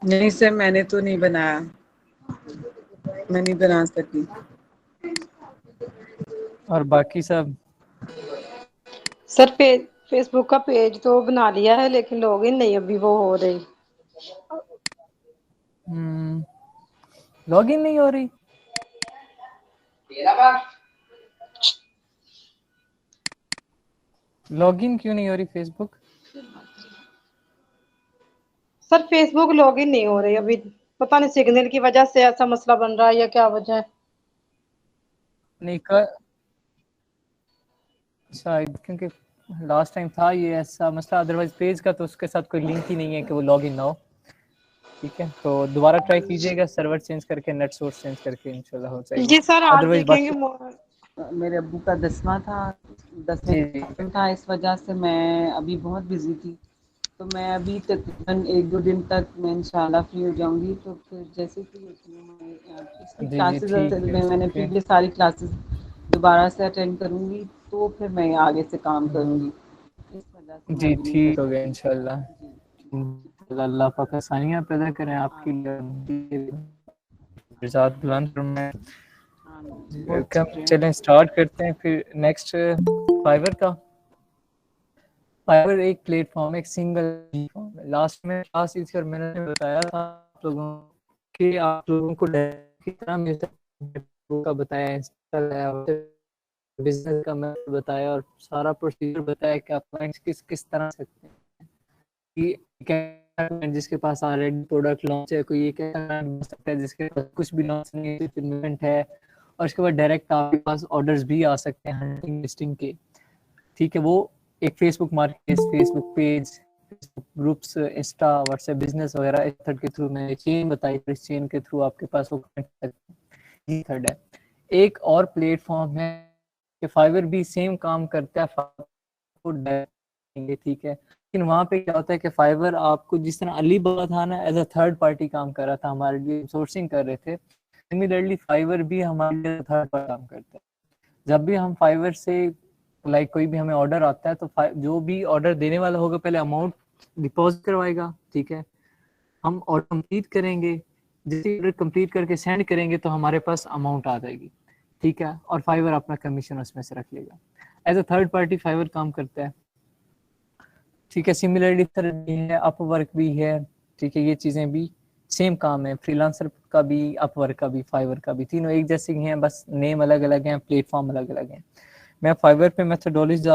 नहीं सर, मैंने तो नहीं बनाया, मैं नहीं बना सकी। और बाकी सब? सर फेसबुक का पेज तो बना लिया है, लेकिन लॉगिन नहीं अभी वो हो रही। लॉगिन नहीं हो रही? लॉगिन क्यों नहीं हो रही फेसबुक? सर फेसबुक लॉगिन नहीं हो रही अभी, पता नहीं सिग्नल की वजह से ऐसा मसला बन रहा है या क्या वजह है। नहीं कर शायद, क्योंकि लास्ट टाइम था ये ऐसा मसला। अदरवाइज पेज का तो उसके साथ कोई लिंक ही नहीं है कि वो लॉगिन ना हो। ठीक है, तो दोबारा ट्राई कीजिएगा, सर्वर चेंज करके, नेट सोर्स चेंज करके, इंशाल्लाह हो जाएगी। जी सर आज अदरवाइज देखेंगे। बाकी मेरे अब्बू का 10वां था, 10वें जी का एग्जाम था, इस वजह से मैं अभी बहुत बिजी थी। तो मैं अभी तकरीबन 1-2 दिन तक मैं इंशाल्लाह फ्री हो जाऊंगी, तो फिर जैसे फ्री होती हूँ मैं पिछली जी जी क्लासेस ठीक है, में मैंने ओके। प्रीवियस सारी क्लासेस दोबारा से अटेंड करूंगी, तो फिर मैं आगे से काम करूंगी। इस वजह से मैं जी अभी नहीं कर ठीक हो गया सकती। इंशाल्लाह। जी अल्लाह पाक आसानियाँ पैदा करें आपके आमीन लिए, रिज़ात बुलंद फरमाए। आमीन, बहुत कम शुक्रिया। चलें स्टार्ट करते हैं फिर नेक्स्ट। फाइवर का, फाइवर एक प्लेटफॉर्म, एक सिंगल प्लेटफॉर्म है। लास्ट में क्लास इस और मैंने बताया था आप लोगों कि आप लोगों को की तरह मेरे का बताया, बिजनेस का मैं बताया और सारा प्रोसीजर बताया कि आप क्लाइंट्स किस किस तरह सकते हैं कि जिसके पास ऑलरेडी प्रोडक्ट लॉन्च है, कोई एक ऐसा client हो सकता है जिसके पास कुछ भी लॉन्च नहीं है, सिर्फ इन्वेंट है, और उसके बाद डायरेक्ट आपके पास ऑर्डर्स भी आ सकते हैं हंटिंग लिस्टिंग के। ठीक है, वो एक Facebook market, Facebook page, Facebook groups, Insta, WhatsApp business वगैरह इस थर्ड के थ्रू मैंने चेन बताई, इस चेन के थ्रू आपके पास वो ये थर्ड है। एक और प्लेटफॉर्म है कि फाइवर भी सेम काम करता है, ठीक है, लेकिन वहाँ पे क्या होता है कि फाइवर आपको जिस तरह अली बोला था ना, एज अ थर्ड पार्टी काम कर रहा था हमारे लिए, सोर्सिंग कर रहे थे, सिमिलरली फाइवर भी हमारे लिए थर्ड पार्टी काम करता है। जब भी हम फाइवर से कोई भी हमें ऑर्डर आता है, तो जो भी ऑर्डर देने वाला होगा पहले अमाउंट डिपॉजिट करवाएगा। ठीक है, हम ऑर्डर कंप्लीट करेंगे, जैसे ऑर्डर कंप्लीट करके सेंड करेंगे तो हमारे पास अमाउंट आ जाएगी। ठीक है, और फाइवर अपना कमीशन उसमें से रख लेगा। As a third party Fiverr काम करता है। ठीक है, सिमिलरली भी है, अपवर्क भी है। ठीक है, ये चीज़ें भी सेम काम है, फ्रीलांसर का भी, अपवर्क का भी, फाइवर का भी, तीनों एक जैसे ही हैं, बस नेम अलग अलग हैं, प्लेटफॉर्म अलग अलग हैं। मैं फाइवर पे मेथोडोलॉजी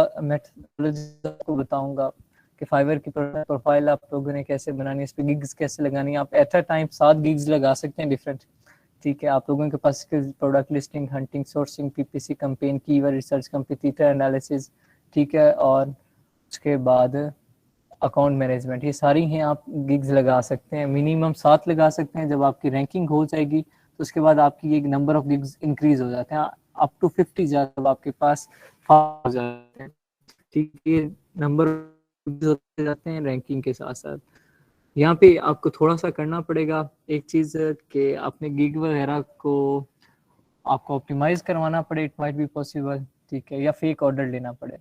को बताऊंगा कि फाइवर की प्रोफाइल आप लोगों ने कैसे बनानी है, इस पे गिग्स कैसे लगानी है। आप एट अ टाइम 7 गिग्स लगा सकते हैं डिफरेंट। ठीक है, आप लोगों के पास product listing, hunting, sourcing, PPC campaign, keyword research, competitor analysis, ठीक है, और उसके बाद अकाउंट मैनेजमेंट, ये सारी हैं, आप गिग्स लगा सकते हैं। मिनिमम 7 लगा सकते हैं। जब आपकी रैंकिंग हो जाएगी तो उसके बाद आपकी एक नंबर ऑफ गिग्स इंक्रीज हो जाते हैं, अप टू 50 जब आपके पास हो जाते हैं। ठीक है, ये नंबर होते जाते हैं रैंकिंग के साथ साथ। यहाँ पे आपको थोड़ा सा करना पड़ेगा एक चीज़ कि अपने गिग वगैरह को आपको ऑप्टिमाइज करवाना पड़े, इट माइट बी पॉसिबल। ठीक है, या फेक ऑर्डर लेना पड़े,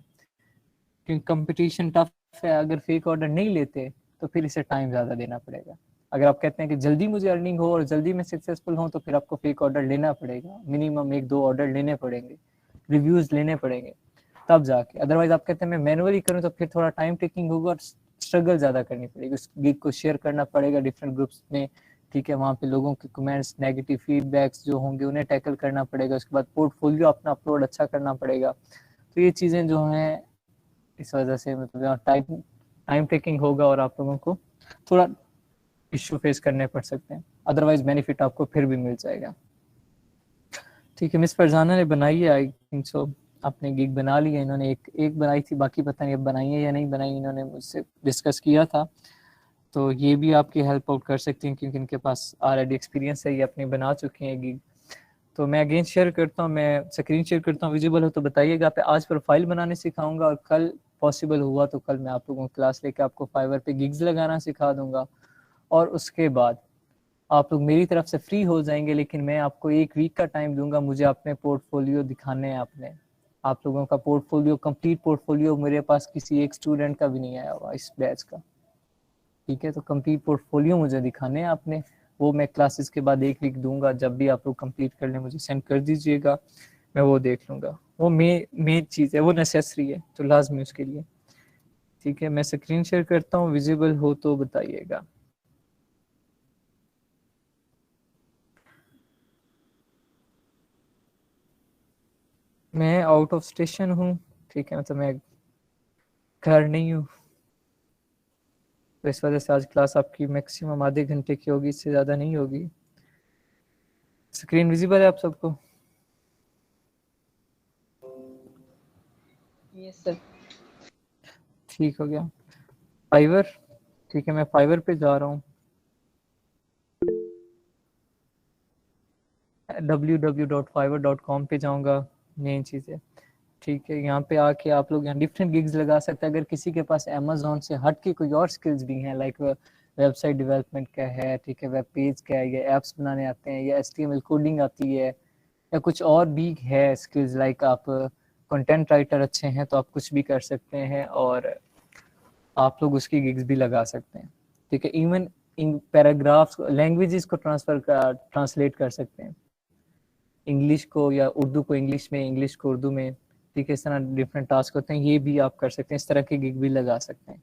क्योंकि कंपटीशन टफ है। अगर फेक ऑर्डर नहीं लेते तो फिर इसे टाइम ज़्यादा देना पड़ेगा। अगर आप कहते हैं कि जल्दी मुझे अर्निंग हो और जल्दी मैं सक्सेसफुल हूँ, तो फिर आपको फेक ऑर्डर लेना पड़ेगा, मिनिमम 1-2 ऑर्डर लेने पड़ेंगे, रिव्यूज़ लेने पड़ेंगे, तब जाके। अदरवाइज आप कहते हैं मैं मैनुअली करूँ, तो फिर थोड़ा टाइम टेकिंग होगा और स्ट्रगल ज़्यादा करनी पड़ेगी, उस गिग को शेयर करना पड़ेगा डिफरेंट ग्रुप्स में। ठीक है, वहाँ पे लोगों के कमेंट्स, नेगेटिव फीडबैक्स जो होंगे उन्हें टैकल करना पड़ेगा। उसके बाद पोर्टफोलियो अपना अपलोड अच्छा करना पड़ेगा। तो ये चीज़ें जो हैं, इस वजह से मतलब टाइम टाइम टेकिंग होगा और आप लोगों को थोड़ा इश्यू फेस करने पड़ सकते हैं। अदरवाइज बेनिफिट आपको फिर भी मिल जाएगा। ठीक है, मिस फरजाना ने बनाई है, आई थिंक सो अपने गिग बना ली है इन्होंने, एक एक बनाई थी, बाकी पता नहीं अब बनाई है या नहीं बनाई, इन्होंने मुझसे डिस्कस किया था। तो ये भी आपकी हेल्प आउट कर सकती हैं, क्योंकि इनके पास ऑलरेडी एक्सपीरियंस है, ये अपनी बना चुकी हैं गिग। तो मैं अगेन शेयर करता हूँ, मैं स्क्रीन शेयर करता हूँ, विजिबल हो तो बताइएगा। पे आज प्रोफाइल बनाने सिखाऊंगा और कल पॉसिबल हुआ तो कल मैं आप लोगों को क्लास लेके आपको फाइवर पे गिग्स लगाना सिखा दूंगा। और उसके बाद आप लोग मेरी तरफ से फ्री हो जाएंगे, लेकिन मैं आपको 1 वीक का टाइम दूंगा, मुझे अपने पोर्टफोलियो दिखाने हैं अपने। आप लोगों का पोर्टफोलियो, कंप्लीट पोर्टफोलियो मेरे पास किसी एक स्टूडेंट का भी नहीं आया हुआ इस बैच का। ठीक है, तो कंप्लीट पोर्टफोलियो मुझे दिखाने हैं आपने, वो मैं क्लासेस के बाद 1 वीक दूंगा, जब भी आप लोग कंप्लीट कर लें मुझे सेंड कर दीजिएगा, मैं वो देख लूँगा। वो मेन चीज़ है, वो नेसेसरी है तो लाजमी उसके लिए। ठीक है, मैं स्क्रीन शेयर करता हूँ, विजिबल हो तो बताइएगा। मैं आउट ऑफ स्टेशन हूँ, ठीक है, मतलब मैं घर नहीं हूँ, तो इस वजह से आज क्लास आपकी मैक्सिमम आधे घंटे की होगी, इससे ज़्यादा नहीं होगी। स्क्रीन विजिबल है आप सबको? Yes sir. ठीक हो गया। फाइवर, ठीक है, मैं फाइवर पे जा रहा हूँ, www.fiverr.com पे जाऊँगा, मेन चीज़ है। ठीक है, यहाँ पे आके आप लोग यहाँ डिफरेंट गिग्स लगा सकते हैं। अगर किसी के पास अमेजोन से हट के कोई और स्किल्स भी हैं, लाइक वेबसाइट डेवलपमेंट का है, ठीक है, वेब पेज का है, या एप्स बनाने आते हैं, या HTML कोडिंग आती है, या कुछ और भी है स्किल्स, लाइक आप कंटेंट राइटर अच्छे हैं तो आप कुछ भी कर सकते हैं और आप लोग उसकी गिग्स भी लगा सकते हैं। ठीक है, इवन इन पैराग्राफ्स लैंग्वेजेस को ट्रांसलेट कर सकते हैं, इंग्लिश को या उर्दू को इंग्लिश में, इंग्लिश को उर्दू में। ठीक है, इस तरह डिफरेंट टास्क होते हैं, ये भी आप कर सकते हैं, इस तरह के गिग भी लगा सकते हैं।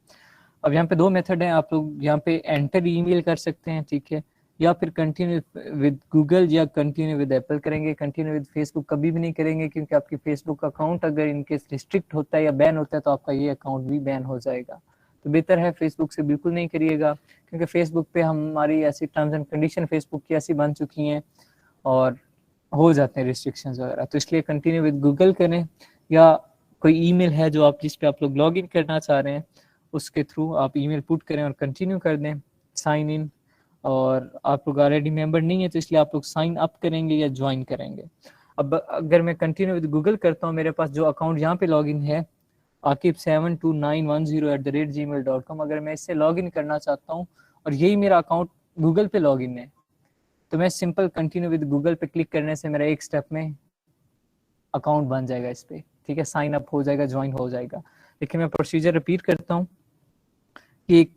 अब यहाँ पे 2 मेथड हैं, आप लोग यहाँ पे एंटर ईमेल कर सकते हैं, ठीक है, या फिर कंटिन्यू विद गूगल या कंटिन्यू विद एप्पल करेंगे। कंटिन्यू विद फेसबुक कभी भी नहीं करेंगे, क्योंकि आपकी फेसबुक अकाउंट अगर इनकेस रिस्ट्रिक्ट होता है या बैन होता है तो आपका ये अकाउंट भी बैन हो जाएगा। तो बेहतर है फेसबुक से बिल्कुल नहीं करिएगा, क्योंकि फेसबुक पे हमारी ऐसी टर्म्स एंड कंडीशन फेसबुक की ऐसी बन चुकी हैं और हो जाते हैं रिस्ट्रिक्शंस वगैरह। तो इसलिए कंटिन्यू विद गूगल करें, या कोई ईमेल है जो आप जिस पे आप लोग लॉग इन करना चाह रहे हैं उसके थ्रू आप ईमेल पुट करें और कंटिन्यू कर दें साइन इन। और आप लोग ऑलरेडी मेंबर नहीं है तो इसलिए आप लोग साइन अप करेंगे या ज्वाइन करेंगे। अब अगर मैं कंटिन्यू विद गूगल करता हूँ, मेरे पास जो अकाउंट यहाँ पे लॉग इन है akib72910@gmail.com, अगर मैं इससे लॉग इन करना चाहता हूँ और यही मेरा अकाउंट गूगल पे लॉग इन है, तो मैं सिंपल कंटिन्यू विद गूगल पे क्लिक करने से मेरा एक स्टेप में अकाउंट बन जाएगा इस पे। ठीक है, साइन अप हो जाएगा, ज्वाइन हो जाएगा। लेकिन मैं प्रोसीजर रिपीट करता हूँ कि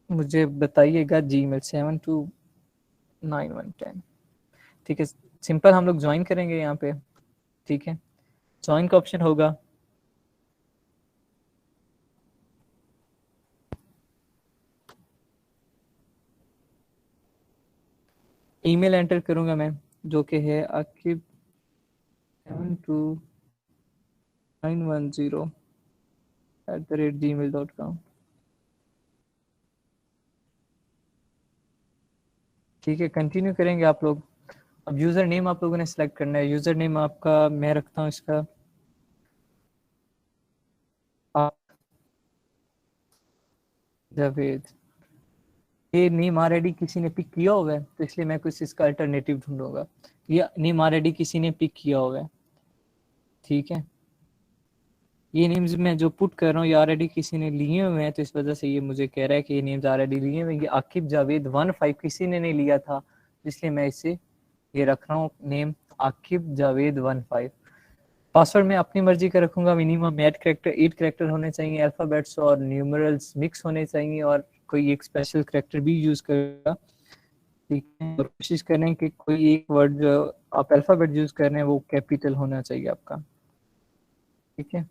मुझे बताइएगा Gmail 729110। ठीक है, सिंपल हम लोग ज्वाइन करेंगे यहाँ पे। ठीक है, ज्वाइन का ऑप्शन होगा, ईमेल एंटर करूंगा मैं जो कि है akib72910@gmail.com। ठीक है, कंटिन्यू करेंगे आप लोग। अब यूजर नेम आप लोगों ने सिलेक्ट करना है। यूजर नेम आपका मैं रखता हूँ इसका जावेद। ये नेम ऑलरेडी किसी ने पिक किया हुआ है तो इसलिए मैं कुछ इसका अल्टरनेटिव ढूंढूंगा। ये नेम ऑलरेडी किसी ने पिक किया हुआ है, ठीक है, ये नेम्स मैं जो पुट कर रहा हूँ ये ऑलरेडी किसी ने लिए हुए हैं, तो इस वजह से ये मुझे कह रहा है कि ये नेम्स ऑलरेडी लिए हुए हैं। ये आकिब जावेद 15 किसी ने नहीं लिया था, इसलिए मैं इसे ये रख रहा हूँ नेम आकिब जावेद 15। पासवर्ड मैं अपनी मर्जी का रखूंगा, मिनिमम 8 कैरेक्टर होने चाहिए, अल्फाबेट्स और न्यूमरल्स मिक्स होने चाहिए, और कोई एक स्पेशल कैरेक्टर भी यूज करेगा। ठीक है, और कोशिश करें कि कोई एक वर्ड जो आप अल्फाबेट यूज कर रहे हैं वो कैपिटल होना चाहिए आपका। ठीक है,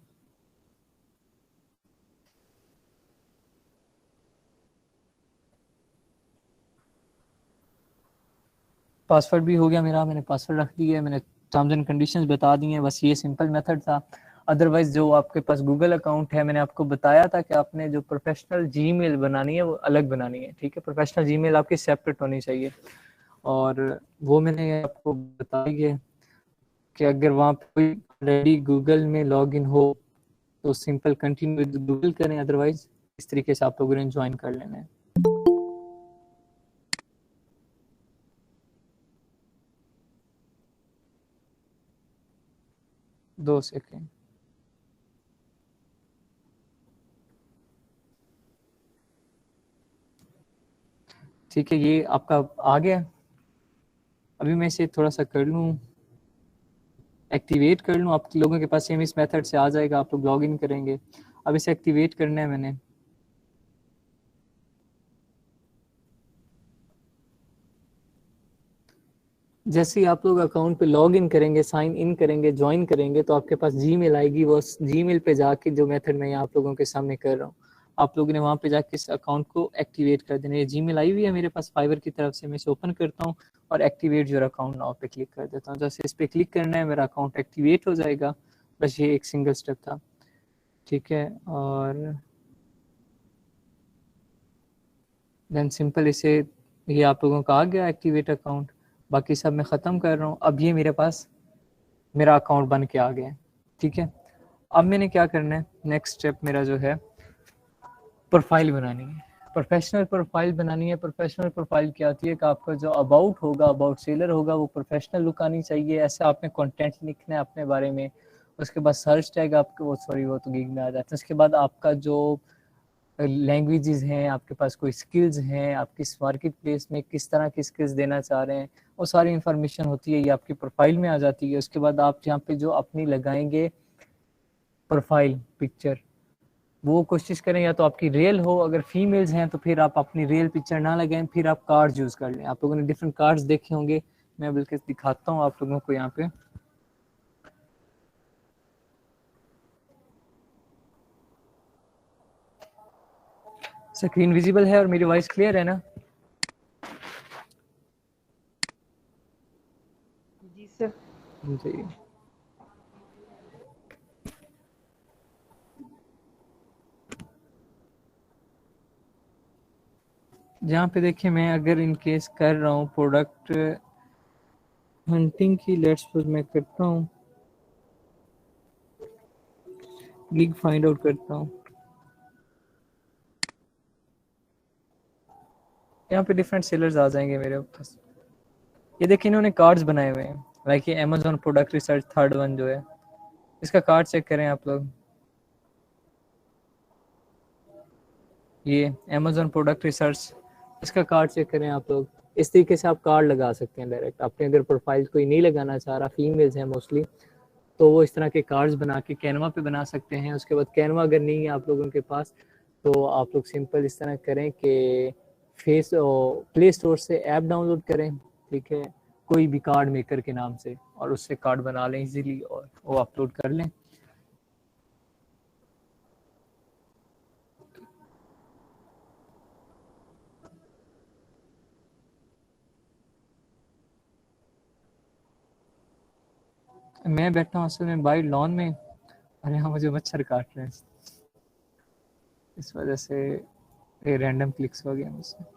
पासवर्ड भी हो गया मेरा, मैंने पासवर्ड रख दिया है, मैंने टर्म्स एंड कंडीशंस बता दी हैं। बस ये सिंपल मेथड था। अदरवाइज जो आपके पास गूगल अकाउंट है, मैंने आपको बताया था कि आपने जो प्रोफेशनल जीमेल बनानी है वो अलग बनानी है। ठीक है, प्रोफेशनल जीमेल आपकी सेपरेट होनी चाहिए, और वो मैंने आपको बताई है कि अगर वहाँ पे कोई ऑलरेडी गूगल में लॉग इन हो तो सिंपल कंटिन्यू विद गूगल करें, अदरवाइज इस तरीके से आप लोगों ने ज्वाइन कर लेना है। 2 सेकेंड। ठीक है, ये आपका आ गया। अभी मैं इसे थोड़ा सा कर लूँ, एक्टिवेट कर लूँ, आप लोगों के पास सेम इस मेथड से आ जाएगा, आप लोग लॉग इन करेंगे। अब इसे एक्टिवेट करना है मैंने। जैसे ही आप लोग अकाउंट पे लॉग इन करेंगे, साइन इन करेंगे, ज्वाइन करेंगे, तो आपके पास जीमेल आएगी। वो जीमेल पे जाके जो मेथड मैं आप लोगों के सामने कर रहा हूँ, आप लोगों ने वहाँ पे जाके इस अकाउंट को एक्टिवेट कर देना। ये जीमेल आई हुई है मेरे पास फाइवर की तरफ से, मैं इसे ओपन करता हूँ और एक्टिवेट योर अकाउंट नाउ पे क्लिक कर देता हूँ। जैसे इस पे क्लिक करना है, मेरा अकाउंट एक्टिवेट हो जाएगा। बस ये एक सिंगल स्टेप था, ठीक है। और देन सिंपल इसे, ये आप लोगों का आ गया एक्टिवेट अकाउंट। बाकी सब मैं ख़त्म कर रहा हूँ। अब ये मेरे पास मेरा अकाउंट बन के आ गया है, ठीक है। अब मैंने क्या करना है, नेक्स्ट स्टेप मेरा जो है, प्रोफाइल बनानी है, प्रोफेशनल प्रोफाइल बनानी है। प्रोफेशनल प्रोफाइल क्या होती है कि आपका जो अबाउट होगा, अबाउट सेलर होगा, वो प्रोफेशनल लुक आनी चाहिए। ऐसे आपने कंटेंट लिखना है अपने बारे में। उसके बाद सर्च टैग आपके, वो सॉरी वो तो गिग में आ जाता है। उसके बाद आपका जो लैंग्वेजेस हैं, आपके पास कोई स्किल्स हैं, आप किस मार्केट प्लेस में किस तरह की स्किल्स देना चाह रहे हैं, वो सारी इंफॉर्मेशन होती है, ये आपकी प्रोफाइल में आ जाती है। उसके बाद आप यहाँ पे जो अपनी लगाएंगे प्रोफाइल पिक्चर, वो कोशिश करें या तो आपकी रियल हो। अगर फीमेल्स हैं तो फिर आप अपनी रियल पिक्चर ना लगाएं, फिर आप कार्ड्स यूज़ कर लें। आप लोगों ने डिफरेंट कार्ड्स देखे होंगे, मैं बल्कि दिखाता हूँ आप लोगों को। यहाँ पे स्क्रीन विजिबल है और मेरी वॉइस क्लियर है ना? जी सर। जी, जहाँ पे देखिए, मैं अगर इन केस कर रहा हूँ प्रोडक्ट हंटिंग की, लेट्स सपोज मैं करता हूँ गिग फाइंड आउट करता हूँ। यहाँ पे डिफरेंट सेलर्स आ जाएंगे मेरे पास। ये देखिए इन्होंने कार्ड्स बनाए हुए हैं, लाइक ये Amazon product research third one जो है, इसका कार्ड चेक करें आप लोग। ये अमेजोन प्रोडक्ट रिसर्च, इसका कार्ड चेक करें आप लोग। इस तरीके से आप कार्ड लगा सकते हैं डायरेक्ट। आपने अगर प्रोफाइल कोई नहीं लगाना चाह रहा, फीमेल्स हैं मोस्टली, तो वो इस तरह के कार्ड्स बना के कैनवा पे बना सकते हैं। उसके बाद कैनवा अगर नहीं है आप लोगों के पास, तो आप लोग सिंपल इस तरह करें कि फेस प्ले स्टोर से ऐप डाउनलोड करें, ठीक है, कोई भी कार्ड मेकर के नाम से, और उससे कार्ड बना लें इजीली और वो अपलोड कर लें। मैं बैठा हूँ असल में बाई लॉन में, और यहाँ मुझे मच्छर काट रहे हैं, इस वजह से ये रैंडम क्लिक्स हो गया मुझसे।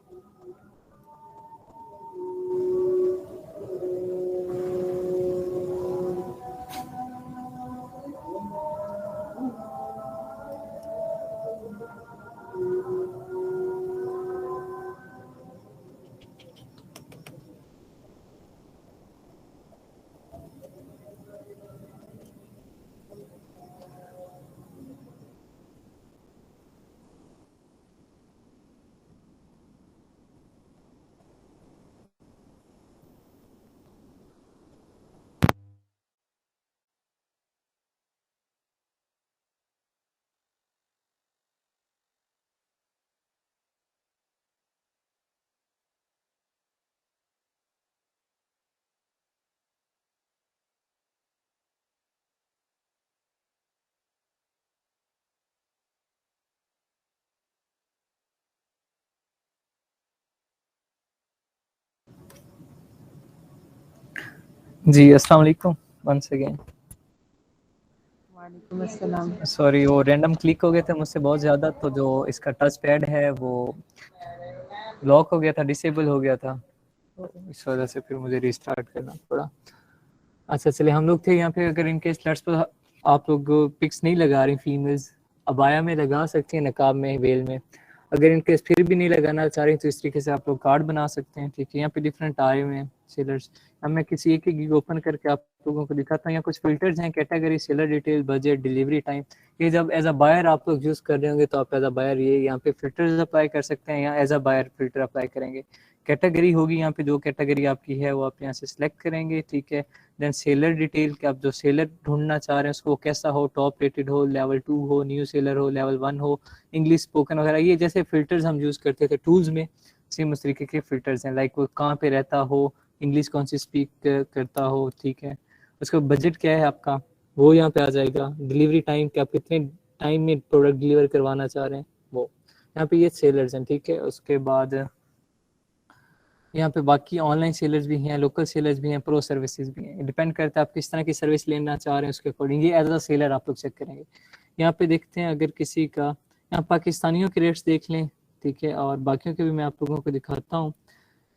जी अस्सलाम वालेकुम वंस अगेन। वालेकुम अस्सलाम। सॉरी, वो रैंडम क्लिक हो गए थे मुझसे बहुत ज़्यादा, तो जो इसका टच पैड है वो लॉक हो गया था, डिसेबल हो गया था, तो इस वजह से फिर मुझे रिस्टार्ट करना पड़ा। अच्छा चलिए, हम लोग थे यहाँ पे, अगर इनके स्लट्स पर आप लोग पिक्स नहीं लगा रही फीमेल्स, अबाया में लगा सकते हैं, नकाब में, वेल में। अगर इनके फिर भी नहीं लगाना चाह रही तो इस तरीके से आप लोग कार्ड बना सकते हैं, ठीक है। यहाँ पे डिफरेंट आए हुए हैं सेलर्स। अब मैं किसी एक गिग ओपन करके आप लोगों को दिखाता हूँ। यहाँ कुछ फिल्टर्स हैं, category, seller detail, budget, delivery time. ये जब एज अ बायर आप लोग यूज़ कर रहे होंगे, तो आप एज अ बायर ये यहाँ पे फिल्टर्स अप्लाई कर सकते हैं। यहाँ as a buyer filter apply करेंगे। कैटेगरी होगी यहाँ पे, जो कैटेगरी आपकी है वो आप यहाँ से सिलेक्ट करेंगे, ठीक है। देन सेलर डिटेल, कि आप जो सेलर ढूंढना चाह रहे हैं उसको कैसा हो, टॉप रेटेड हो, लेवल 2 हो, न्यू सेलर हो, लेवल 1 हो, इंग्लिश स्पोकन वगैरह। ये जैसे फिल्टर्स हम यूज़ करते थे टूल्स में, सेम उस तरीके के फिल्टर्स हैं। लाइक वो कहाँ पे रहता हो, इंग्लिश कौन सी स्पीक करता हो, ठीक है। उसका बजट क्या है आपका, वो यहाँ पे आ जाएगा। डिलीवरी टाइम कि आप कितने टाइम में प्रोडक्ट डिलीवर करवाना चाह रहे हैं, वो यहाँ पे ये सेलर्स हैं, ठीक है। उसके बाद यहाँ पे बाकी ऑनलाइन सेलर्स भी हैं, लोकल सेलर्स भी हैं, प्रो सर्विसेज भी हैं। डिपेंड करता है आप किस तरह की सर्विस लेना चाह रहे हैं, उसके अकॉर्डिंग ये एज अ सेलर आप लोग चेक करेंगे। यहाँ पे देखते हैं अगर किसी का, यहाँ पाकिस्तानियों के रेट्स देख लें, ठीक है, और बाकियों के भी मैं आप लोगों को दिखाता हूँ।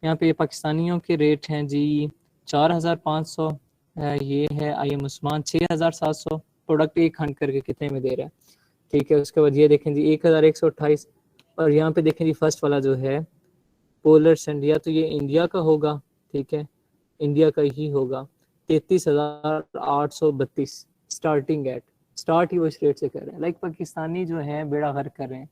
यहाँ पे पाकिस्तानियों के रेट हैं जी 4500, ये है आई एम उस्मान 6700, प्रोडक्ट एक हंड करके कितने में दे रहा है, ठीक है। उसके बाद ये देखें जी 1128, और यहाँ पे देखें जी फर्स्ट वाला जो है पोलर संडिया, तो ये इंडिया का होगा, ठीक है, इंडिया का ही होगा। 33,832 स्टार्टिंग एट, स्टार्ट ही वो इस रेट से कर रहे हैं। लाइक पाकिस्तानी जो है बेड़ा गर्क कर रहे हैं,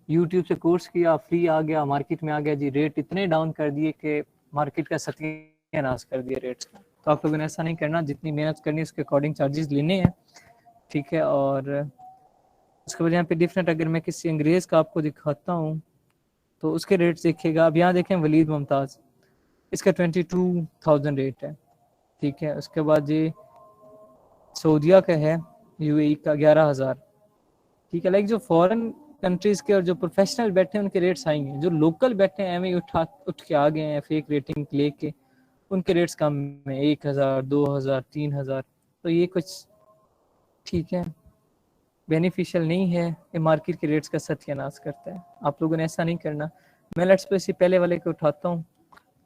यूट्यूब से कोर्स किया, फ्री आ गया, मार्केट में आ गया जी, रेट इतने डाउन कर दिए कि मार्केट का सत्यानाश कर दिया रेट्स का। तो आप लोगों ने ऐसा नहीं करना, जितनी मेहनत करनी है उसके अकॉर्डिंग चार्जेस लेने हैं, ठीक है। और उसके बाद यहाँ पे डिफरेंट, अगर मैं किसी अंग्रेज का आपको दिखाता हूँ तो उसके रेट देखिएगा। अब यहाँ देखें वलीद मुमताज़, इसका 22,000 रेट है, ठीक है। उसके बाद ये सऊदिया का है, यूएई का 11,000, ठीक है। लाइक जो फॉरेन कंट्रीज के और जो प्रोफेशनल बैठे हैं उनके रेट्स आएंगे, जो लोकल बैठे हैं एम उठ के आ गए हैं फेक रेटिंग लेके, उनके रेट्स कम है, 1,000, 2,000, 3,000। तो ये कुछ ठीक है बेनिफिशियल नहीं है, ये मार्केट के रेट्स का सत्यानाश करता है। आप लोगों ने ऐसा नहीं करना। मैं लेट्स पे इसी पहले वाले को उठाता हूँ,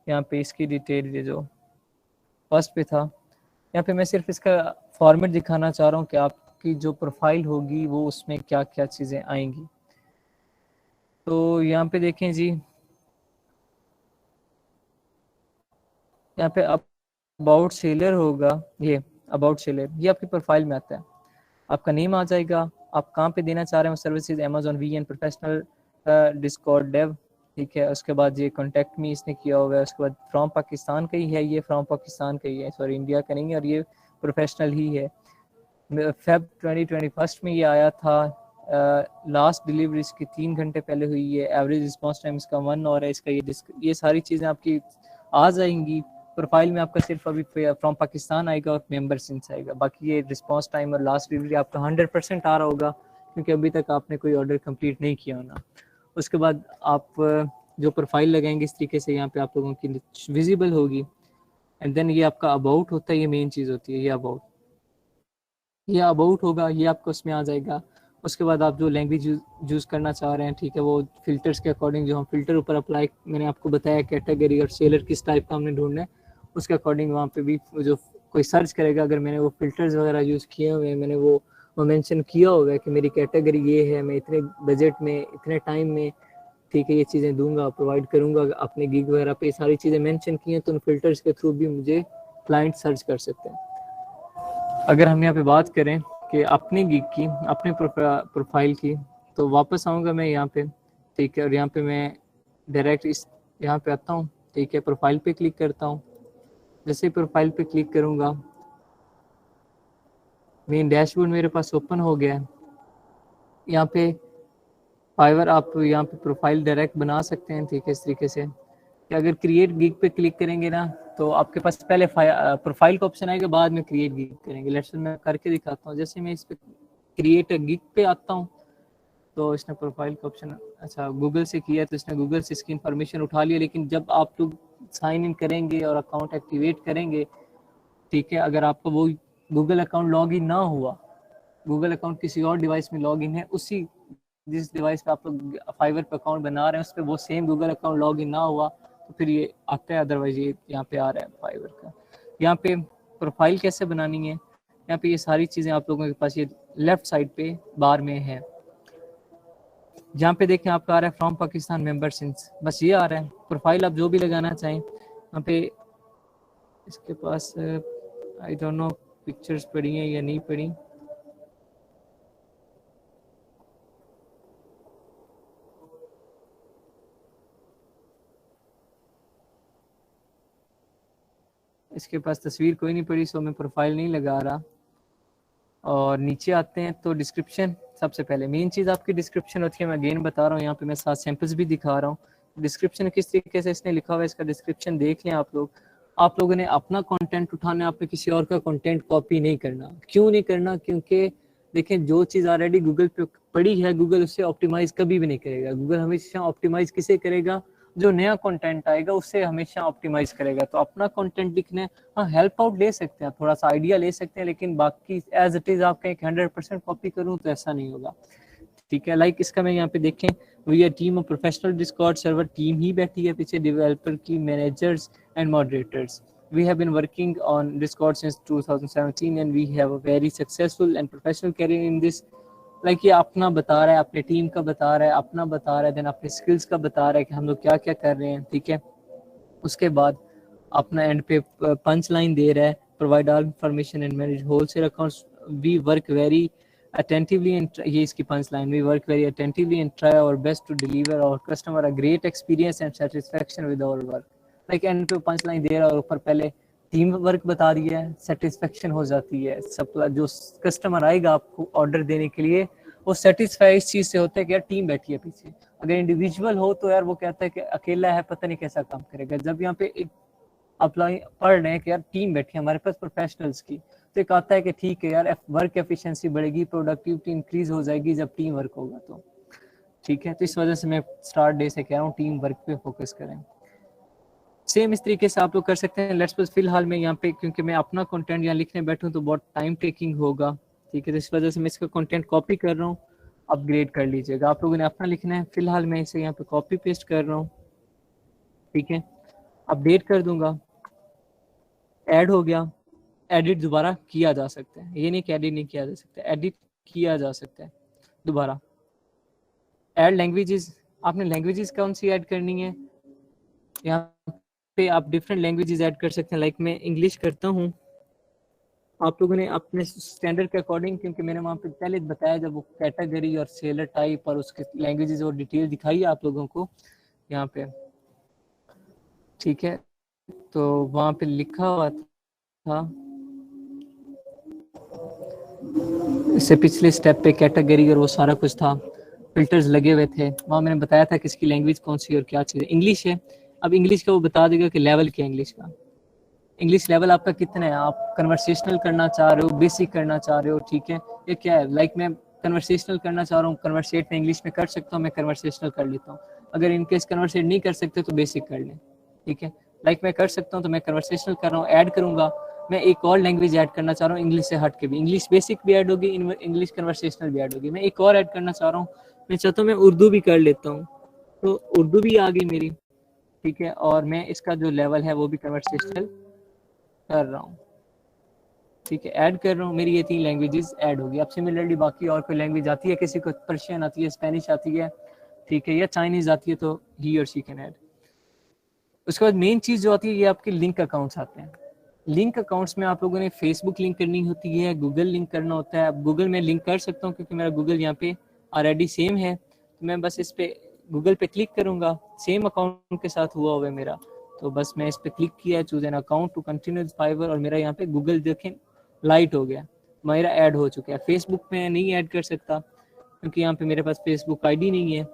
यहाँ पे इसकी डिटेल, ये जो फर्स्ट पे था, यहाँ पे मैं सिर्फ इसका फॉर्मेट दिखाना चाह रहा हूँ कि आपकी जो प्रोफाइल होगी वो उसमें क्या क्या चीज़ें आएंगी। तो यहाँ पे देखें जी, यहाँ पे अबाउट सेलर होगा, ये अबाउट सेलर, ये आपकी प्रोफाइल में आता है। आपका नेम आ जाएगा, आप कहाँ पे देना चाह रहे हैं services, Amazon VN professional Discord dev, ठीक है। उसके बाद ये कॉन्टैक्ट मी इसने किया होगा, उसके बाद फ्रॉम पाकिस्तान का ही है, ये फ्रॉम पाकिस्तान का ही है, सॉरी इंडिया का नहीं है, और ये प्रोफेशनल ही है। फेब 2021 में ये आया था, लास्ट डिलीवरी इसकी 3 घंटे पहले हुई है, एवरेज रिस्पॉन्स टाइम इसका 1 और है। इसका ये सारी चीज़ें आपकी आ जाएंगी प्रोफाइल में। आपका सिर्फ अभी फ्रॉम पाकिस्तान आएगा और मेंबर सिंस आएगा, बाकी ये रिस्पॉन्स टाइम और लास्ट डिलीवरी आपका 100% आ रहा होगा, क्योंकि अभी तक आपने कोई ऑर्डर कंप्लीट नहीं किया होना। उसके बाद आप जो प्रोफाइल लगाएंगे इस तरीके से यहाँ पे आप लोगों की विजिबल होगी, एंड देन ये आपका अबाउट होता है, ये मेन चीज़ होती है, ये अबाउट होगा, ये आपको उसमें आ जाएगा। उसके बाद आप जो लैंग्वेज यूज़ करना चाह रहे हैं, ठीक है, वो फिल्टर्स के अकॉर्डिंग जो हम फिल्टर ऊपर अप्लाई, मैंने आपको बताया कैटेगरी और सेलर किस टाइप का हमने ढूंढना है, उसके अकॉर्डिंग वहाँ पे भी जो कोई सर्च करेगा, अगर मैंने वो फिल्टर्स वगैरह यूज़ किए हुए हैं, मैंने वो मेंशन किया होगा कि मेरी कैटेगरी ये है, मैं इतने बजट में इतने टाइम में, ठीक है, ये चीज़ें दूंगा, प्रोवाइड करूंगा अपने गिग वगैरह पे, सारी चीज़ें मेंशन की हैं, तो उन फिल्टर्स के थ्रू भी मुझे क्लाइंट सर्च कर सकते हैं। अगर हम यहाँ पे बात करें कि अपनी गिग की, अपने प्रोफाइल की, तो वापस आऊँगा मैं यहाँ पे, ठीक है, और यहाँ पे मैं डायरेक्ट इस यहाँ पे आता हूँ, ठीक है, प्रोफाइल पे क्लिक करता हूँ। जैसे प्रोफाइल पे क्लिक करूँगा, मेन डैशबोर्ड मेरे पास ओपन हो गया है। यहाँ पे फाइवर आप यहाँ पे प्रोफाइल डायरेक्ट बना सकते हैं, ठीक है, इस तरीके से कि अगर क्रिएट गिग पे क्लिक करेंगे ना, तो आपके पास पहले प्रोफाइल का ऑप्शन आएगा, बाद में क्रिएट गिग करेंगे। लेट्स मैं करके दिखाता हूँ। जैसे मैं इस पे क्रिएट गिग पे आता हूँ, तो इसने प्रोफाइल का ऑप्शन, अच्छा गूगल से किया तो इसने गूगल से इसकी इन्फॉर्मेशन उठा लिया, लेकिन जब आप लोग साइन इन करेंगे और अकाउंट एक्टिवेट करेंगे, ठीक है, अगर आपका वो गूगल अकाउंट लॉग इन ना हुआ, गूगल अकाउंट किसी और डिवाइस में लॉग इन है, उसी जिस डिवाइस पे आप लोग फाइवर पे अकाउंट बना रहे हैं उस पर वो same Google account log in ना हुआ, तो फिर ये आता है, अदरवाइज ये यहाँ पे आ रहा है फाइवर का। यहाँ पे प्रोफाइल कैसे बनानी है, यहाँ पे ये सारी चीज़ें आप लोगों के पास ये लेफ्ट साइड पे बार में है। जहाँ पे देखें आपका आ रहा है फ्रॉम पाकिस्तान मेंबर सिंस, बस ये आ रहा है। प्रोफाइल आप जो भी लगाना चाहें, यहाँ पे इसके पास आई डोंट नो पिक्चर्स पड़ी हैं या नहीं पड़ी, इसके पास तस्वीर कोई नहीं पड़ी, सो मैं प्रोफाइल नहीं लगा रहा। और नीचे आते हैं तो डिस्क्रिप्शन, सबसे पहले मेन चीज़ आपकी डिस्क्रिप्शन होती है। मैं अगेन बता रहा हूँ, यहाँ पे मैं 7 सैंपल्स भी दिखा रहा हूँ डिस्क्रिप्शन किस तरीके से इसने लिखा हुआ है, इसका डिस्क्रिप्शन देख लें आप लोग। आप लोगों ने अपना कंटेंट उठाना, आपने किसी और का कंटेंट कॉपी नहीं करना। क्यों नहीं करना? क्योंकि देखें, जो चीज़ ऑलरेडी गूगल पे पड़ी है, गूगल उससे ऑप्टिमाइज कभी भी नहीं करेगा। गूगल हमेशा ऑप्टिमाइज किसे करेगा? जो नया कंटेंट आएगा उससे हमेशा ऑप्टिमाइज करेगा। तो अपना कंटेंट लिखना है, हाँ हेल्प आउट ले सकते हैं, थोड़ा सा आइडिया ले सकते हैं, लेकिन बाकी एज इट इज आप कहें 100% कॉपी करूँ तो ऐसा नहीं होगा। ठीक है, लाइक इसका मैं यहाँ पे देखें, we are team of professional Discord server, team ही बैठी है पीछे, डेवलपर की, managers and moderators. We have been working on Discord since 2017 and we have a very successful and professional career in this. Like ये अपना बता रहा है, अपने टीम का बता रहा है, अपना बता रहा है, देन अपने स्किल्स का बता रहा है कि हम लोग क्या क्या कर रहे हैं। ठीक है, उसके बाद अपना एंड पे पंच लाइन दे रहा है, provide all information and manage wholesale accounts, we work very attentively and ये इसकी punch line, we work very attentively and try our best to deliver our customer a great experience and satisfaction with our work. Like and पे punch line दे रहा है और ऊपर पहले team work बता दिया है, सेटिस्फेक्शन हो जाती है। सब जो कस्टमर आएगा आपको ऑर्डर देने के लिए वो सेटिस्फाई इस चीज से होता है कि यार टीम बैठी है पीछे। अगर इंडिविजुअल हो तो यार वो कहता है कि अकेला है, पता नहीं कैसा काम करेगा। जब यहाँ पे एक अप्लाई पढ़ रहे हैं कि यार टीम बैठी है हमारे पास प्रोफेशनल्स की, तो एक आता है कि ठीक है यार वर्क एफिशिएंसी बढ़ेगी, प्रोडक्टिविटी इंक्रीज हो जाएगी जब टीम वर्क होगा। तो ठीक है, तो इस वजह से मैं स्टार्ट डे से कह रहा हूँ टीम वर्क पे फोकस करें। सेम इस तरीके से आप लोग कर सकते हैं। लेट्स सपोज फिलहाल मैं यहाँ पे, क्योंकि मैं अपना कंटेंट यहाँ लिखने बैठूं तो बहुत टाइम टेकिंग होगा। ठीक है, तो इस वजह से मैं इसका कंटेंट कॉपी कर रहा हूँ, अपग्रेड कर लीजिएगा। आप लोगों ने अपना लिखना है, फिलहाल मैं इसे यहाँ पे कॉपी पेस्ट कर रहा हूँ। ठीक है, अपडेट कर दूंगा, ऐड हो गया। एडिट दोबारा किया जा सकता है, ये नहीं कि एडिट नहीं किया जा सकता, एडिट किया जा सकता है दोबारा। ऐड लैंग्वेजेस, आपने लैंग्वेजेस कौन सी ऐड करनी है, यहाँ पे आप डिफरेंट लैंग्वेजेस ऐड कर सकते हैं। लाइक मैं इंग्लिश करता हूँ, आप लोगों ने अपने स्टैंडर्ड के अकॉर्डिंग, क्योंकि मैंने वहाँ पे पहले बताया जब वो कैटेगरी और सेलर टाइप और उसके लैंग्वेजेस और डिटेल दिखाई है आप लोगों को यहाँ पे। ठीक है, तो वहाँ पे लिखा हुआ था, इससे पिछले स्टेप पे कैटेगरी और वो सारा कुछ था, फिल्टर्स लगे हुए थे, वहाँ मैंने बताया था कि इसकी लैंग्वेज कौन सी और क्या चीज़ है। इंग्लिश है, अब इंग्लिश का वो बता देगा कि लेवल क्या इंग्लिश का, इंग्लिश लेवल आपका कितना है, आप कन्वर्सेशनल करना चाह रहे हो, बेसिक करना चाह रहे हो। ठीक है, ये क्या है, लाइक मैं कन्वर्सेशनल करना चाह रहा हूँ, कन्वर्सेट में इंग्लिश में कर सकता हूँ, मैं कन्वर्सेशनल कर लेता हूँ। अगर इनकेस कन्वर्सेट नहीं कर सकते तो बेसिक कर लें। ठीक है, लाइक मैं कर सकता हूँ तो मैं कन्वर्सेशनल कर रहा हूँ, ऐड करूँगा। मैं एक और लैंग्वेज ऐड करना चाह रहा हूँ इंग्लिश से हट के भी, इंग्लिश बेसिक भी ऐड होगी, इंग्लिश कन्वर्सेशनल भी ऐड होगी। मैं एक और ऐड करना चाह रहा हूँ, मैं चाहता हूँ मैं उर्दू भी कर लेता हूँ, तो उर्दू भी आ गई मेरी। ठीक है, और मैं इसका जो लेवल है वो भी कन्वर्सेशनल कर रहा हूँ। ठीक है, ऐड कर रहा हूँ, मेरी ये 3 लैंग्वेजेस ऐड होगी। अब सिमिलरली बाकी और कोई लैंग्वेज आती है, किसी को पर्शियन आती है, स्पेनिश आती है, ठीक है, या चाइनीज आती है, तो ही और शी कैन ऐड। उसके बाद मेन चीज़ जो आती है ये आपके लिंक अकाउंट्स आते हैं। लिंक अकाउंट्स में आप लोगों ने फेसबुक लिंक करनी होती है, गूगल लिंक करना होता है। अब गूगल में लिंक कर सकता हूँ क्योंकि मेरा गूगल यहाँ पे ऑलरेडी सेम है, तो मैं बस इस पे गूगल पे क्लिक करूँगा, सेम अकाउंट के साथ हुआ है मेरा, तो बस मैं इस पे क्लिक किया, choose an account to continue Fiverr, और मेरा यहाँ पे गूगल देखें लाइट हो गया, मेरा ऐड हो चुका है। फेसबुक में नहीं ऐड कर सकता क्योंकि यहाँ पे मेरे पास फेसबुक आईडी नहीं है।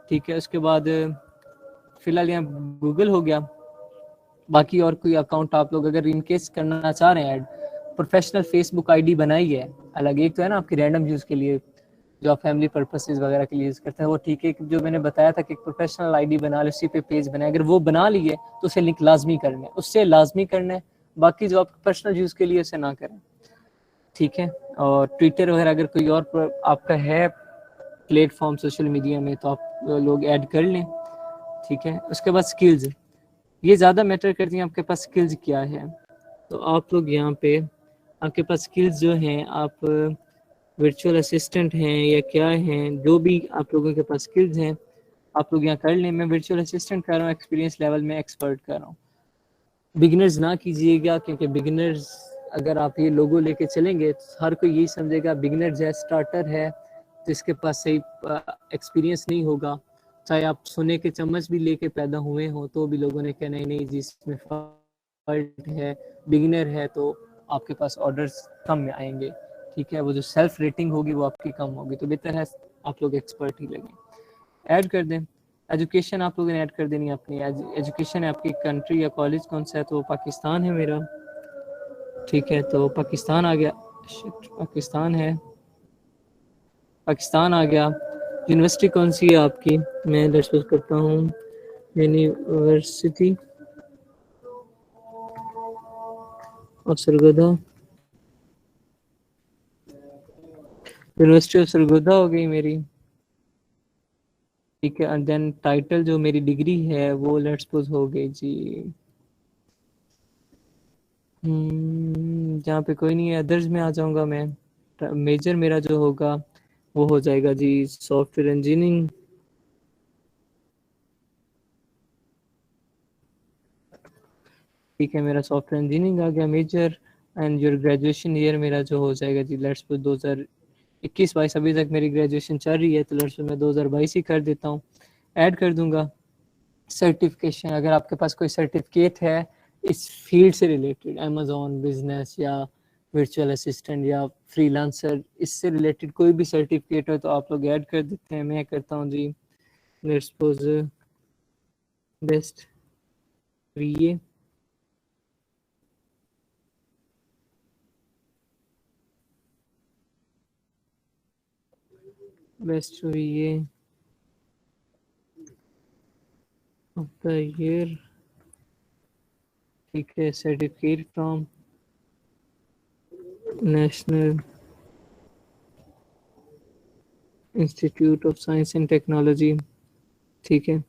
ठीक है, उसके बाद फिलहाल यहाँ गूगल हो गया। बाकी और कोई अकाउंट आप लोग अगर इनकेस करना चाह रहे हैं ऐड, प्रोफेशनल फेसबुक आईडी बनाई है अलग, एक तो है ना आपकी रैंडम यूज़ के लिए जो आप फैमिली पर्पसेस वगैरह के लिए यूज़ करते हैं, वो ठीक है। जो मैंने बताया था कि प्रोफेशनल आईडी बना ले, उसी पे पेज बनाए, अगर वो बना लिए तो उसे लिंक लाजमी करना है, उससे लाजमी करना है। बाकी जो आप पर्सनल यूज़ के लिए उसे ना करें। ठीक है, और ट्विटर वगैरह अगर कोई और आपका है प्लेटफॉर्म सोशल मीडिया में तो आप लोग ऐड कर लें। ठीक है, उसके बाद स्किल्स, ये ज़्यादा मैटर करती हैं, आपके पास स्किल्स क्या है। तो आप लोग यहाँ पे आपके पास स्किल्स जो हैं, आप वर्चुअल असिस्टेंट हैं या क्या हैं, जो भी आप लोगों के पास स्किल्स हैं आप लोग यहाँ कर लें। मैं वर्चुअल असिस्टेंट कर रहा हूँ, एक्सपीरियंस लेवल में एक्सपर्ट कर रहा हूँ। बिगिनर्स ना कीजिएगा क्योंकि बिगिनर्स अगर आप ये लोगो लेके चलेंगे तो हर कोई यही समझेगा बिगिनर्स है, स्टार्टर है, जिसके पास सही एक्सपीरियंस नहीं होगा। चाहे आप सोने के चम्मच भी लेके पैदा हुए हो तो भी लोगों ने कहना नहीं जिसमें फॉल्ट है, बिगिनर है, तो आपके पास ऑर्डर्स कम में आएंगे। ठीक है, वो जो सेल्फ रेटिंग होगी वो आपकी कम होगी, तो बेहतर है आप लोग एक्सपर्ट ही लगें। ऐड कर दें। एजुकेशन आप लोगों ने ऐड कर देनी है अपनी। एजुकेशन है आपकी कंट्री या कॉलेज कौन सा है, तो पाकिस्तान है मेरा, ठीक है। तो पाकिस्तान आ गया, पाकिस्तान है, पाकिस्तान आ गया। यूनिवर्सिटी कौन सी है आपकी, मैं डिस्कस करता हूँ। University of Sargodha, university of Sargodha हो गई मेरी, ठीक है। एंड देन टाइटल जो मेरी डिग्री है वो लेट्स सपोज हो गई जी, जहाँ पे कोई नहीं है अदर्स में आ जाऊंगा मैं। मेजर मेरा जो होगा वो हो जाएगा जी सॉफ्टवेयर इंजीनियरिंग, ठीक है। मेरा सॉफ्टवेयर इंजीनियरिंग आ गया major. And your graduation year मेरा जो हो जाएगा जी लेट्स सपोज 2021-22, अभी तक मेरी ग्रेजुएशन चल रही है तो लेट्स सपोज मैं 2022 ही कर देता हूँ, ऐड कर दूंगा। सर्टिफिकेशन, अगर आपके पास कोई सर्टिफिकेट है इस फील्ड से रिलेटेड, अमेजोन बिजनेस या वर्चुअल असिस्टेंट या फ्रीलांसर, इससे रिलेटेड कोई भी सर्टिफिकेट हो तो आप लोग ऐड कर देते हैं। मैं करता हूँ जी let's suppose best VA, best VA of the year, ठीक है। Certificate from National Institute of Science and Technology, ठीक है।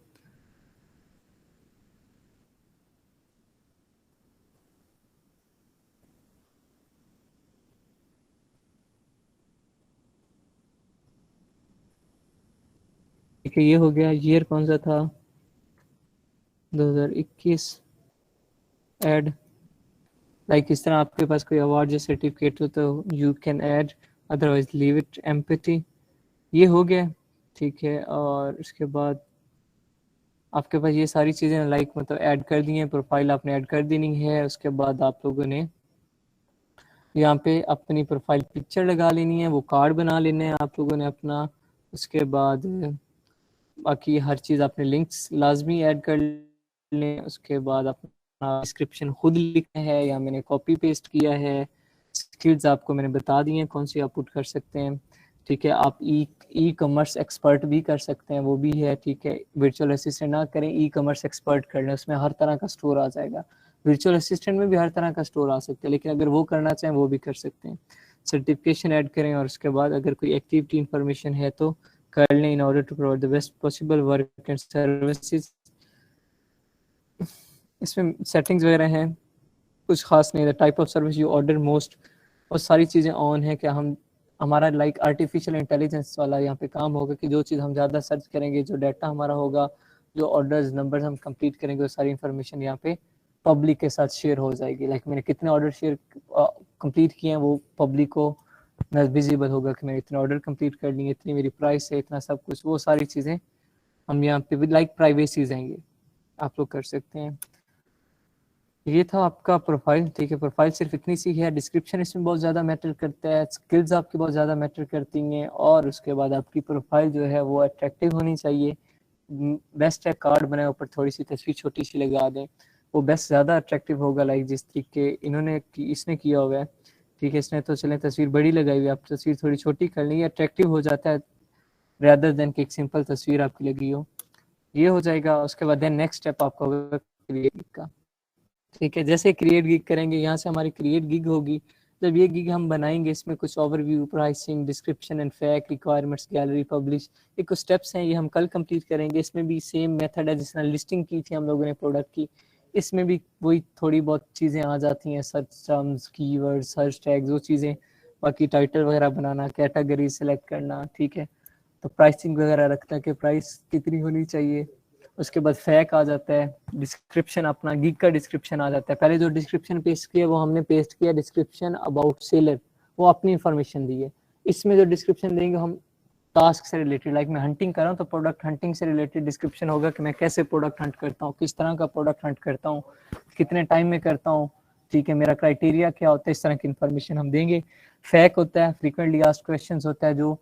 ठीक है, ये हो गया। ईयर कौन सा था, 2021, ऐड। लाइक इस तरह आपके पास कोई अवार्ड या सर्टिफिकेट हो तो you can add, otherwise leave it empty. ये हो गया, ठीक है। और इसके बाद आपके पास ये सारी चीज़ें लाइक मतलब ऐड कर दी हैं, प्रोफाइल आपने ऐड कर देनी है। उसके बाद आप लोगों ने यहाँ पे अपनी प्रोफाइल पिक्चर लगा लेनी है, वो कार्ड बना लेने हैं आप लोगों ने अपना। उसके बाद बाकी हर चीज़ आपने लिंक्स लाजमी ऐड कर लें। उसके बाद अपना डिस्क्रिप्शन खुद लिखना है या मैंने कॉपी पेस्ट किया है। स्किल्स आपको मैंने बता दी हैं कौन सी आप पुट कर सकते हैं, ठीक है। आप ई कॉमर्स एक्सपर्ट भी कर सकते हैं, वो भी है, ठीक है। वर्चुअल असिस्टेंट ना करें, ई कॉमर्स एक्सपर्ट कर लें, उसमें हर तरह का स्टोर आ जाएगा। वर्चुअल असिस्टेंट में भी हर तरह का स्टोर आ सकता है, लेकिन अगर वो करना चाहें वो भी कर सकते हैं। सर्टिफिकेशन ऐड करें और उसके बाद अगर कोई एक्टिविटी इंफॉर्मेशन है तो कर लें in order to provide the best possible work and services. इसमें सेटिंग्स वगैरह हैं, कुछ खास नहीं है। Type of service you order most, और सारी चीज़ें ऑन है। क्या हम हमारा लाइक आर्टिफिशियल इंटेलिजेंस वाला यहाँ पे काम होगा कि जो चीज़ हम ज़्यादा सर्च करेंगे, जो डाटा हमारा होगा, जो ऑर्डर्स नंबर्स हम कंप्लीट करेंगे, वो सारी इन्फॉर्मेशन यहाँ पे पब्लिक के साथ शेयर हो जाएगी। लाइक मैंने कितने ऑर्डर शेयर कंप्लीट किए हैं वो पब्लिक को विजिबल होगा कि मैंने इतने ऑर्डर कंप्लीट कर लिए, इतनी मेरी प्राइस है, इतना सब कुछ, वो सारी चीज़ें हम यहाँ पे लाइक प्राइवेसी जाएंगे, आप लोग कर सकते हैं। ये था आपका प्रोफाइल, ठीक है। प्रोफाइल सिर्फ इतनी सी है। डिस्क्रिप्शन इसमें बहुत ज़्यादा मैटर करता है, स्किल्स आपकी बहुत ज़्यादा मैटर करती हैं, और उसके बाद आपकी प्रोफाइल जो है वो अट्रैक्टिव होनी चाहिए। बेस्ट है कार्ड बनाए, ऊपर थोड़ी सी तस्वीर छोटी सी लगा दें, वो बेस्ट ज़्यादा अट्रैक्टिव होगा। लाइक जिस तरीके इसने किया हुआ है, ठीक है। इसने तो चलें तस्वीर बड़ी लगाई हुई है, आप तस्वीर थोड़ी छोटी कर लेंगे, अट्रैक्टिव हो जाता है रेदर देन कि एक सिंपल तस्वीर आपकी लगी हो। ये हो जाएगा। उसके बाद देन नेक्स्ट स्टेप आपका होगा क्रिएट गिग का, ठीक है। जैसे क्रिएट गिग करेंगे, यहाँ से हमारी क्रिएट गिग होगी। जब ये गिग हम बनाएंगे, इसमें कुछ overview, pricing, description and fact, requirements, gallery, publish, ये कुछ स्टेप्स हैं, ये हम कल कंप्लीट करेंगे। इसमें भी सेम मेथड है जिस तरह लिस्टिंग की थी हम लोगों ने प्रोडक्ट की, इसमें भी वही थोड़ी बहुत चीज़ें आ जाती हैं, search terms, keyword, search tags, वो चीज़ें। बाकी टाइटल वगैरह बनाना, कैटेगरी सेलेक्ट करना, ठीक है। तो प्राइसिंग वगैरह रखता है कि प्राइस कितनी होनी चाहिए। उसके बाद फैक आ जाता है, डिस्क्रिप्शन अपना गिग का डिस्क्रिप्शन आ जाता है। पहले जो डिस्क्रिप्शन पेस्ट किया वो हमने पेस्ट किया डिस्क्रिप्शन अबाउट सेलर, वो अपनी इंफॉर्मेशन दी है। इसमें जो डिस्क्रिप्शन देंगे हम टास्क से रिलेटेड, लाइक मैं हंटिंग कर रहा हूँ तो प्रोडक्ट हंटिंग से रिलेटेड डिस्क्रिप्शन होगा कि मैं कैसे प्रोडक्ट हंट करता हूँ, किस तरह का प्रोडक्ट हंट करता हूँ, कितने टाइम में करता हूँ, ठीक है। मेरा क्राइटेरिया क्या होता है, इस तरह की इन्फॉर्मेशन हम देंगे। फैक होता है फ्रीक्वेंटली आस्क्ड क्वेश्चंस होता है जो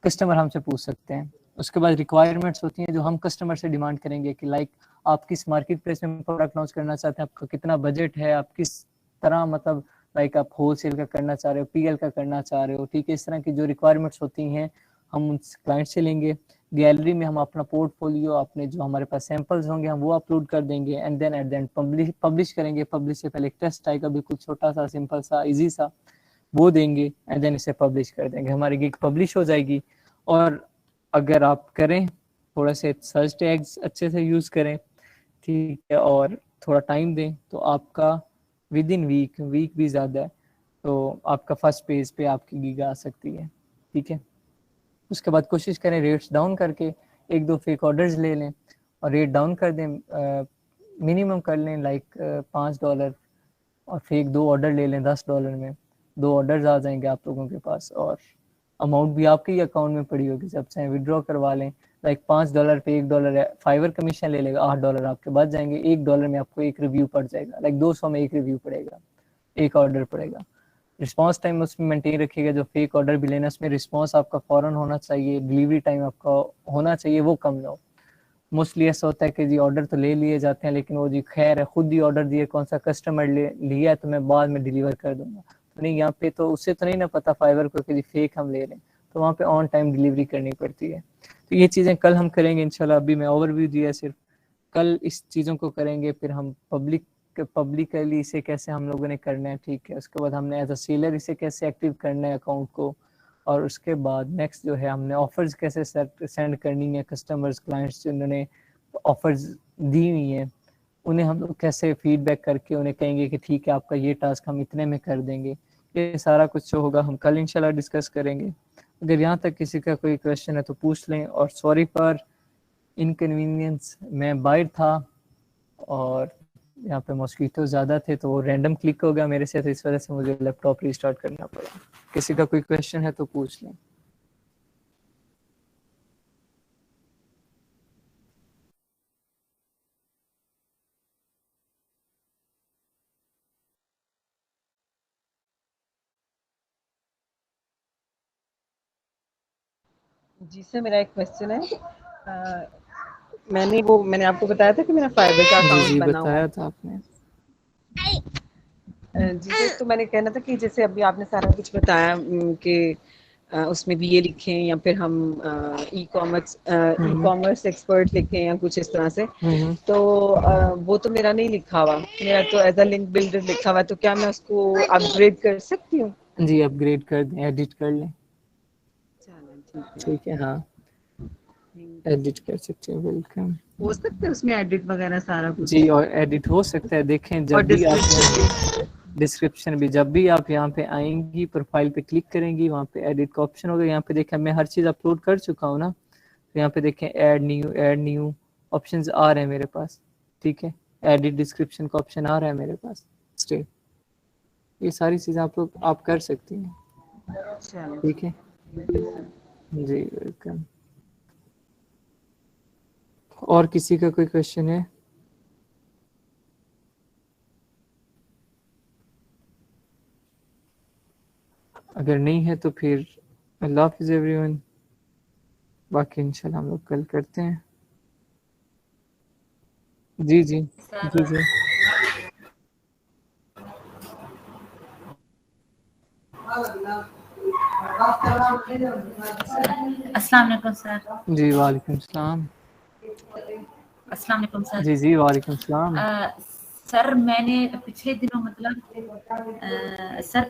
कस्टमर हमसे पूछ सकते हैं। उसके बाद रिक्वायरमेंट्स होती हैं जो हम कस्टमर से डिमांड करेंगे कि लाइक आप किस मार्केट प्लेस में प्रोडक्ट लॉन्च करना चाहते हैं, आपका कितना बजट है, आप किस तरह मतलब लाइक आप होलसेल का करना चाह रहे हो, पीएल का करना चाह रहे हो, ठीक है। इस तरह की जो रिक्वायरमेंट्स होती हैं हम उन क्लाइंट से लेंगे। गैलरी में हम अपना पोर्टफोलियो, अपने जो हमारे पास सैंपल्स होंगे हम वो अपलोड कर देंगे and then at the end publish करेंगे। पब्लिश से पहले एक टेस्ट आएगा बिल्कुल छोटा सा, सिंपल सा, इजी सा, वो देंगे एंड देन इसे पब्लिश कर देंगे। हमारी गिग पब्लिश हो जाएगी। और अगर आप करें थोड़ा से सर्च टैग्स अच्छे से यूज़ करें, ठीक है, और थोड़ा टाइम दें तो आपका विद इन वीक भी ज़्यादा है तो आपका फर्स्ट पेज पे आपकी गिग आ सकती है, ठीक है। उसके बाद कोशिश करें रेट्स डाउन करके एक दो फेक ऑर्डर्स ले लें और रेट डाउन कर दें, मिनिमम कर लें लाइक $5 और फेक 2 ऑर्डर ले लें $10 में। 2 ऑर्डर्स आ जाएंगे आप लोगों के पास और अमाउंट भी आपके ही अकाउंट में पड़ी होगी, जब चाहे विड्रॉ करवा लें। लाइक $5 पे $1 है, फाइवर कमीशन ले लेगा, $8 आपके बच जाएंगे। $1 में आपको एक रिव्यू पड़ जाएगा, लाइक 200 में एक रिव्यू पड़ेगा, एक ऑर्डर पड़ेगा। रिस्पांस टाइम उसमें मेंटेन रखिएगा। जो फेक ऑर्डर भी लेना उसमें रिस्पांस आपका फौरन होना चाहिए, डिलीवरी टाइम आपका होना चाहिए वो कम लो। मोस्टली ऐसा होता है कि जी ऑर्डर तो ले लिए जाते हैं लेकिन वो जी खैर है खुद ही ऑर्डर दिए, कौन सा कस्टमर लिया है तो मैं बाद में डिलीवर कर दूंगा। तो नहीं, यहाँ पे तो उससे तो नहीं ना पता फाइवर को कि जी फेक हम ले रहे हैं, तो वहाँ पे ऑन टाइम डिलीवरी करनी पड़ती है। तो ये चीज़ें कल हम करेंगे इंशाल्लाह। अभी मैं ओवरव्यू दिया सिर्फ, कल इस चीज़ों को करेंगे। फिर हम पब्लिकली इसे कैसे हम लोगों ने करना है, ठीक है। उसके बाद हमने एज अ सेलर इसे कैसे एक्टिव करना है अकाउंट को, और उसके बाद नेक्स्ट जो है हमने ऑफर्स कैसे सेंड करनी है कस्टमर्स, क्लाइंट्स जिन्होंने ऑफर्स दी हुई हैं उन्हें हम लोग कैसे फीडबैक करके उन्हें कहेंगे कि ठीक है आपका ये टास्क हम इतने में कर देंगे। ये सारा कुछ जो होगा हम कल इंशाल्लाह डिस्कस करेंगे। अगर यहाँ तक किसी का कोई क्वेश्चन है तो पूछ लें। और सॉरी फॉर इनकन्वीनियंस, मैं बाहर था और यहाँ पे मॉस्किटो ज़्यादा थे तो वो रैंडम क्लिक हो गया मेरे से, तो इस वजह से मुझे लैपटॉप रीस्टार्ट करना पड़ा। किसी का कोई क्वेश्चन है तो पूछ लें। जी सर, मेरा एक क्वेश्चन है। मैंने आपको बताया था कि मेरा फाइबर का जी अकाउंट जी बना हुआ है। बताया था आपने। जी सर, तो मैंने कहना था कि जैसे अभी आपने सारा कुछ बताया कि उसमें भी ये लिखें या फिर हम ई कॉमर्स एक्सपर्ट लिखें या कुछ इस तरह से, तो वो तो मेरा नहीं लिखा हुआ, मेरा तो एज अ लिंक बिल्डर लिखा हुआ, तो क्या मैं उसको अपग्रेड कर सकती हूँ? जी अपग्रेड कर दें, एडिट कर लें। चलो ठीक है, हाँ एडिट कर सकते हैं, वेलकम। हो सकता है उसमें एडिट वगैरह सारा कुछ? जी और एडिट हो सकता है। देखें जब भी आप डिस्क्रिप्शन भी जब भी आप यहाँ पे आएंगी प्रोफाइल पे क्लिक करेंगी वहाँ पे एडिट का ऑप्शन होगा। यहाँ पे देखें मैं हर चीज़ अपलोड कर चुका हूँ ना, तो यहाँ पे देखें ऐड न्यू ऑप्शंस आ रहे हैं मेरे पास, ठीक है। एडिट डिस्क्रिप्शन का ऑप्शन आ रहा है मेरे पास स्टेट। ये सारी चीज़ें आप लोग आप कर सकती हैं, ठीक है जी, वेलकम। और किसी का कोई क्वेश्चन है? अगर नहीं है तो फिर अल्लाह हाफिज़ एवरीवन। बाकी इंशाल्लाह हम लोग कल करते हैं। जी जी जी जी अस्सलाम वालेकुम सर। जी वालेकुम सलाम। अस्सलाम वालेकुम सर। जी जी वालेकुम सलाम। सर मैंने पिछले दिनों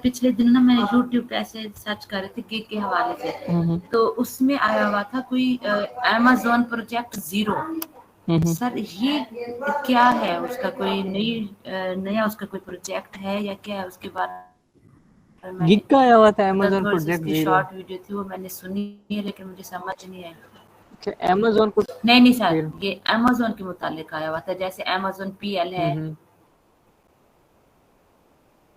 पिछले दिनों ना मैं यूट्यूब पे ऐसे सर्च कर रही थी गिग के हवाले से, तो उसमें आया हुआ था कोई अमेज़न प्रोजेक्ट 0। सर ये क्या है, उसका कोई नया उसका कोई प्रोजेक्ट है या क्या है? उसके बाद गिग का आया हुआ था अमेज़न प्रोजेक्ट इसकी 0। शॉर्ट वीडियो थी वो मैंने सुनी है लेकिन मुझे समझ नहीं आई। अच्छा अमेज़न को नहीं सर, ये अमेज़न के मुतालिक आया हुआ था, जैसे अमेज़न पीएल है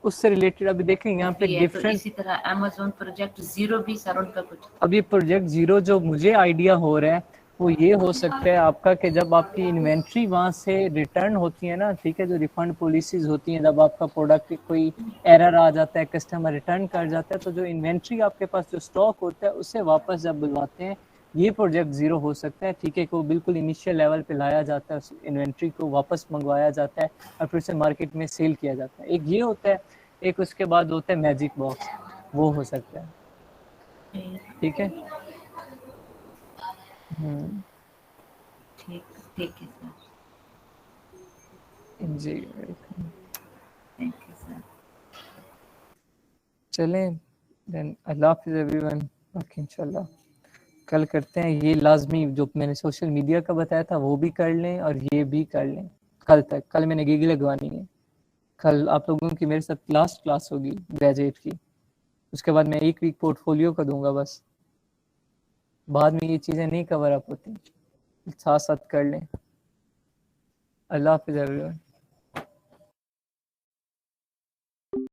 उससे रिलेटेड। अभी देखें यहाँ पे डिफरेंट, तो इसी तरह अमेज़न प्रोजेक्ट 0 भी सर उनका कुछ। अभी प्रोजेक्ट 0 जो मुझे आइडिया हो रहा है वो ये हो सकता है आपका कि जब आपकी इन्वेंट्री वहाँ से रिटर्न होती है ना, ठीक है, जो रिफंड पॉलिसीज होती हैं, जब आपका प्रोडक्ट कोई एरर आ जाता है कस्टमर रिटर्न कर जाता है, तो जो इन्वेंट्री आपके पास जो स्टॉक होता है उसे वापस जब बुलवाते हैं ये प्रोजेक्ट जीरो हो सकता है, ठीक है, को बिल्कुल इनिशियल लेवल पे लाया जाता है, उस इन्वेंट्री को वापस मंगवाया जाता है और फिर उसे मार्केट में सेल किया जाता है। एक ये होता है, एक उसके बाद होता है मैजिक बॉक्स, वो हो सकता है, ठीक है। ठीक ठीक है सर, जी थैंक यू सर। चलें देन, अल्लाह हाफिज़ एवरीवन। बाकी इंशाल्लाह कल करते हैं। ये लाजमी जो मैंने सोशल मीडिया का बताया था वो भी कर लें और ये भी कर लें कल तक। कल मैंने गिग लगवानी है, कल आप लोगों की मेरे साथ लास्ट क्लास होगी ग्रेजुएट की, उसके बाद मैं 1 वीक पोर्टफोलियो का दूंगा, बस बाद में ये चीज़ें नहीं कवर अप होती, साथ साथ कर लें। अल्लाह हाफिज़ एवरीवन।